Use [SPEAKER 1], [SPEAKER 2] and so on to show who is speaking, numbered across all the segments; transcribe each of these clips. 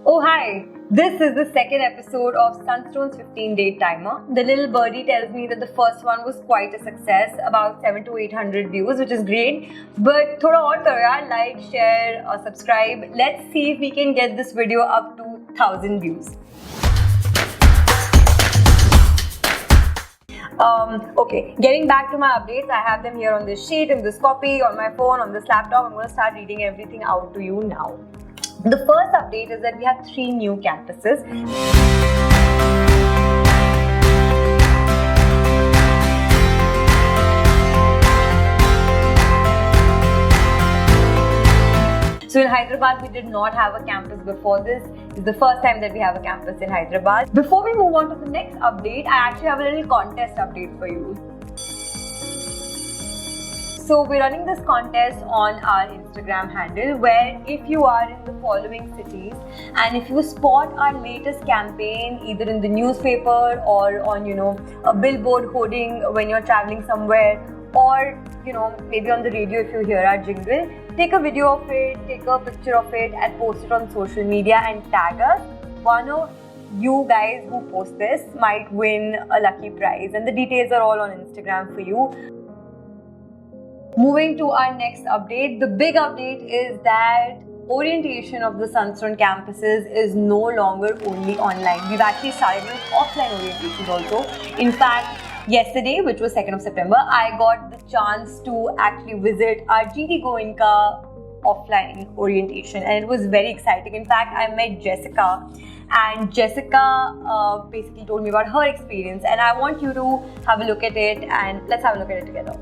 [SPEAKER 1] Oh hi! This is the second episode of Sunstone's 15-day timer. The little birdie tells me that the first one was quite a success, about 7 to 800 views, which is great. But thoda aur karo yaar, like, share, subscribe. Let's see if we can get this video up to 1000 views. Okay, getting back to my updates, I have them here on this sheet, in this copy, on my phone, on this laptop. I'm going to start reading everything out to you now. The first update is that we have 3 new campuses. So in Hyderabad, we did not have a campus before this. It's the first time that we have a campus in Hyderabad. Before we move on to the next update, I actually have a little contest update for you. So we're running this contest on our Instagram handle where if you are in the following cities and if you spot our latest campaign either in the newspaper or on a billboard hoarding when you're traveling somewhere, or maybe on the radio if you hear our jingle, take a video of it, take a picture of it and post it on social media and tag us. One of you guys who post this might win a lucky prize, and the details are all on Instagram for you. Moving to our next update, the big update is that orientation of the Sunstone campuses is no longer only online. We've actually started with offline orientations also. In fact, yesterday, which was 2nd of September, I got the chance to actually visit our GT Goenka offline orientation, and it was very exciting. In fact, I met Jessica, and Jessica basically told me about her experience, and I want you to have a look at it, and let's have a look at it together.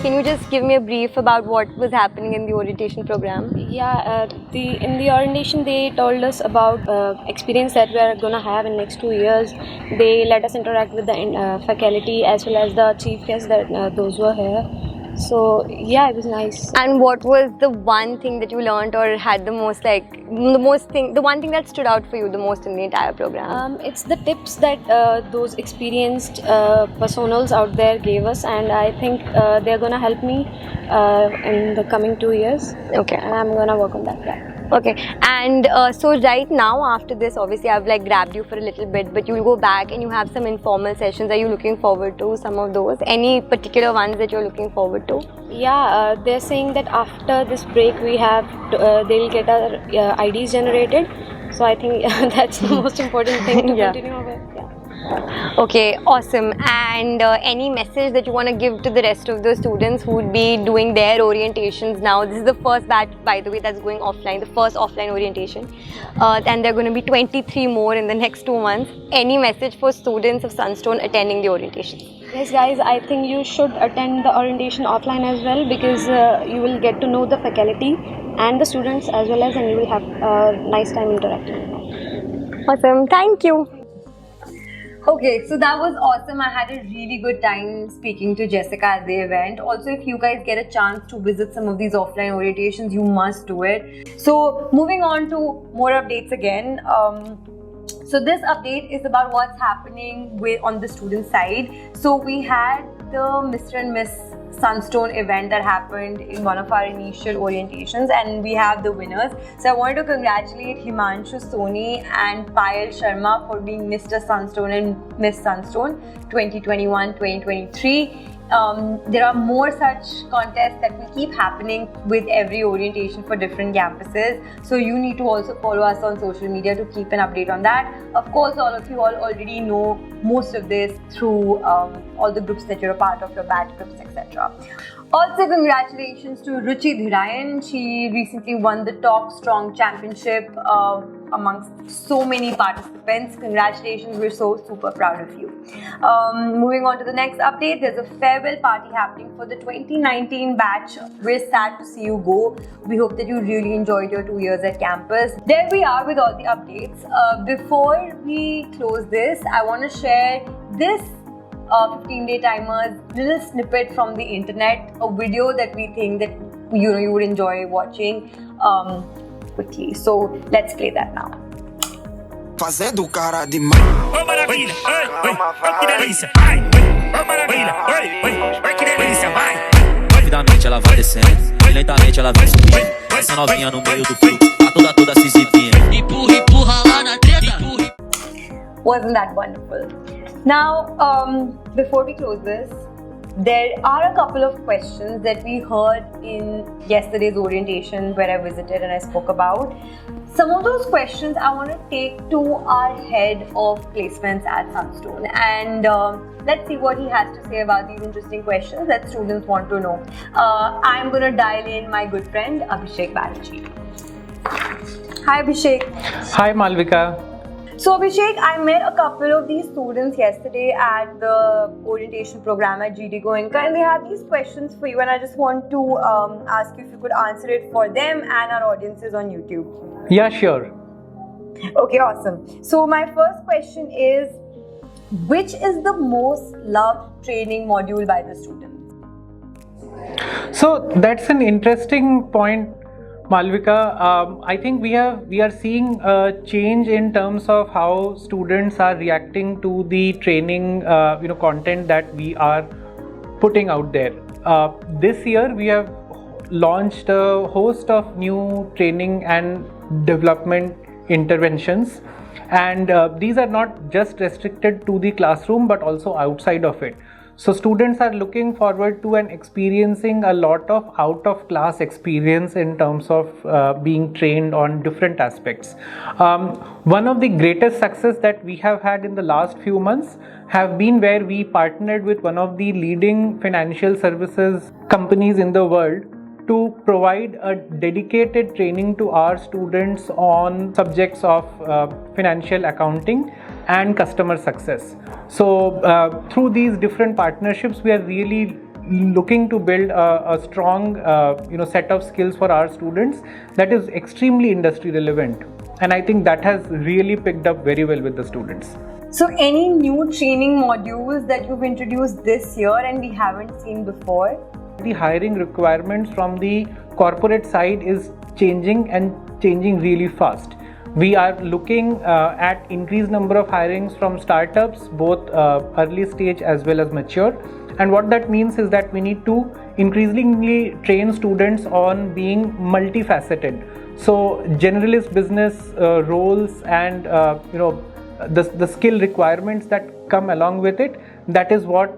[SPEAKER 1] Can you just give me a brief about what was happening in the orientation program?
[SPEAKER 2] Yeah, in the orientation they told us about experience that we are gonna have in next 2 years. They let us interact with the faculty as well as the chief guests that those were here. So yeah, it was nice.
[SPEAKER 1] And what was the one thing that you learned or had the one thing that stood out for you the most in the entire program?
[SPEAKER 2] It's the tips that those experienced personals out there gave us, and I think they're gonna help me in the coming 2 years.
[SPEAKER 1] Okay.
[SPEAKER 2] And I'm gonna work on that. Yeah.
[SPEAKER 1] Okay, and so right now after this, obviously I've grabbed you for a little bit, but you'll go back and you have some informal sessions. Are you looking forward to some of those? Any particular ones that you're looking forward to?
[SPEAKER 2] Yeah, they're saying that after this break we have they'll get our IDs generated. So I think that's the most important thing to continue with. Yeah.
[SPEAKER 1] Okay, awesome. And any message that you want to give to the rest of the students who would be doing their orientations now? This is the first batch, by the way, that's going offline, the first offline orientation. And there are going to be 23 more in the next 2 months. Any message for students of Sunstone attending the orientation?
[SPEAKER 2] Yes guys, I think you should attend the orientation offline as well, because you will get to know the faculty and the students as well as, and you will have a nice time interacting with them.
[SPEAKER 1] Awesome, thank you. Okay, so that was awesome. I had a really good time speaking to Jessica at the event. Also, if you guys get a chance to visit some of these offline orientations, you must do it. So moving on to more updates again. So this update is about what's happening on the student side. So we had the Mr. and Miss Sunstone event that happened in one of our initial orientations, and we have the winners. So I wanted to congratulate Himanshu Soni and Payal Sharma for being Mr. Sunstone and Miss Sunstone 2021-2023. There are more such contests that will keep happening with every orientation for different campuses. So you need to also follow us on social media to keep an update on that. Of course, all of you already know most of this through all the groups that you're a part of, your batch groups, etc. Also, congratulations to Ruchi Dhirayan. She recently won the Talk Strong Championship amongst so many participants. Congratulations, we're so super proud of you. Moving on to the next update, there's a farewell party happening for the 2019 batch. We're sad to see you go. We hope that you really enjoyed your 2 years at campus. There we are with all the updates. Before we close this, I want to share this 15-day timers little snippet from the internet, a video that we think that you would enjoy watching quickly. So let's play that now.
[SPEAKER 3] fazendo cara de mal.
[SPEAKER 4] Ô maravilha, oi, que delícia, vai, ô maravilha, oi, que delícia, vai.
[SPEAKER 5] Rapidamente ela vai descendo, e lentamente ela vai subindo. Essa novinha no meio do fluxo, tá toda se exibindo. Empurra, empurra lá na treta.
[SPEAKER 1] Wasn't that wonderful? Now, before we close this, there are a couple of questions that we heard in yesterday's orientation where I visited and I spoke about. Some of those questions I want to take to our head of placements at Sunstone, and let's see what he has to say about these interesting questions that students want to know. I'm going to dial in my good friend Abhishek Banerjee. Hi Abhishek.
[SPEAKER 6] Hi Malvika.
[SPEAKER 1] So Abhishek, I met a couple of these students yesterday at the orientation program at GD Goenka, and they have these questions for you, and I just want to ask you if you could answer it for them and our audiences on YouTube.
[SPEAKER 6] Yeah, sure.
[SPEAKER 1] Okay, awesome. So my first question is, which is the most loved training module by the students?
[SPEAKER 6] So that's an interesting point, Malvika. I think we are seeing a change in terms of how students are reacting to the training content that we are putting out there. This year we have launched a host of new training and development interventions, and these are not just restricted to the classroom but also outside of it. So students are looking forward to and experiencing a lot of out of class experience in terms of being trained on different aspects. One of the greatest success that we have had in the last few months have been where we partnered with one of the leading financial services companies in the world to provide a dedicated training to our students on subjects of financial accounting and customer success. So through these different partnerships, we are really looking to build a strong set of skills for our students that is extremely industry relevant, and I think that has really picked up very well with the students.
[SPEAKER 1] So any new training modules that you've introduced this year and we haven't seen before?
[SPEAKER 6] The hiring requirements from the corporate side is changing and changing really fast. We are looking at increased number of hirings from startups, both early stage as well as mature. And what that means is that we need to increasingly train students on being multifaceted. So generalist business roles and the skill requirements that come along with it, that is what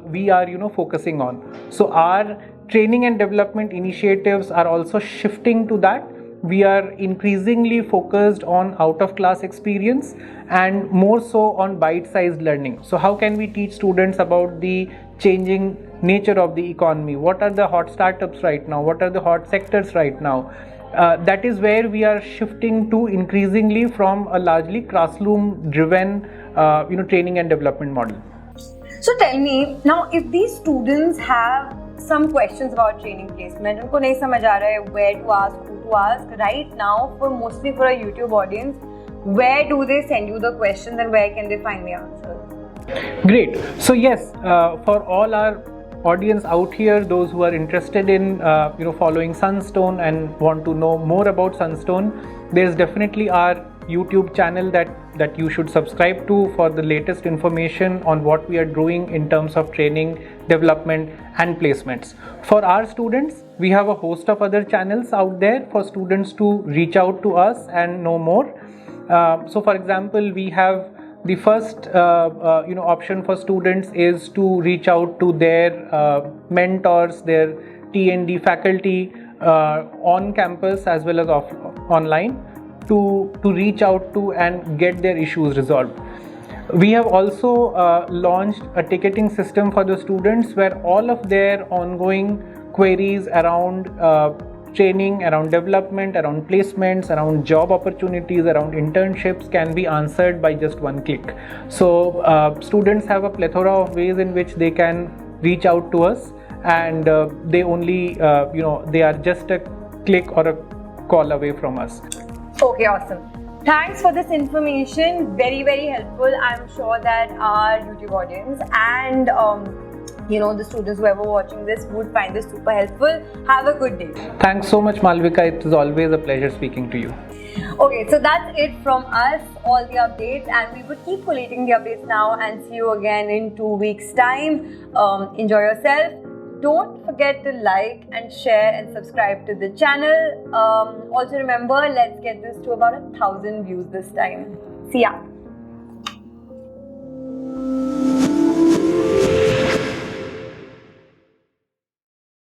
[SPEAKER 6] we are focusing on. So our training and development initiatives are also shifting to that. We are increasingly focused on out of class experience and more so on bite-sized learning. So how can we teach students about the changing nature of the economy? What are the hot startups right now? What are the hot sectors right now? That is where we are shifting to increasingly from a largely classroom driven training and development model.
[SPEAKER 1] So tell me, now if these students have some questions about training placement, unko nahi samajh aa raha hai where to ask, who to ask, right now mostly for a YouTube audience, where do they send you the questions and where can they find the answers?
[SPEAKER 6] Great. So yes, for all our audience out here, those who are interested in following Sunstone and want to know more about Sunstone, there's definitely our YouTube channel that you should subscribe to for the latest information on what we are doing in terms of training, development and placements. For our students, we have a host of other channels out there for students to reach out to us and know more. So for example, we have the first option for students is to reach out to their mentors, their T&D faculty on campus as well as online to reach out to and get their issues resolved. We have also launched a ticketing system for the students where all of their ongoing queries around training, around development, around placements, around job opportunities, around internships can be answered by just one click. So students have a plethora of ways in which they can reach out to us, and they only they are just a click or a call away from us.
[SPEAKER 1] Okay, awesome. Thanks for this information. Very, very helpful. I'm sure that our YouTube audience and the students who are watching this would find this super helpful. Have a good day.
[SPEAKER 6] Thanks so much, Malvika. It was always a pleasure speaking to you.
[SPEAKER 1] Okay, so that's it from us, all the updates, and we would keep collating the updates now and see you again in 2 weeks' time. Enjoy yourself. Don't forget to like and share and subscribe to the channel. Also remember, let's get this to about 1,000 views this time. See ya.